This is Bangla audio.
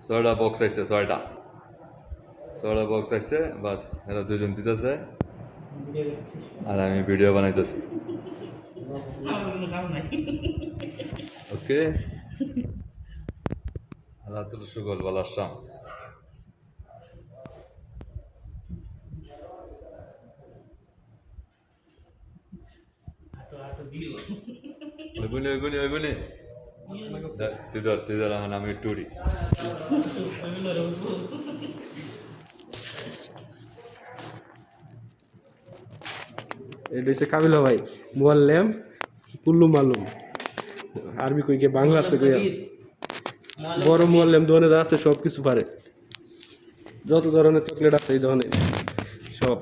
ছয়টা বক্স আইছে, ছয়টা বক্স আইছে, বাস এরা দুজন দিতেছে আর আমি ভিডিও বানাইতেছি। ওকে, আলাতুল সুগল বলার শাম। ওই বনে তুই ধর এখন আমি টুরি। এটা হচ্ছে কাবিলা ভাই, মোয়াল্লেম কুল্লু মালুম, আরবি কই গিয়ে বাংলা আছে কইয়া, বড় মোয়াল্লেম ধরনের আছে, সব কিছু পারে, যত ধরনের চকলেট আছে এই ধরনের সব।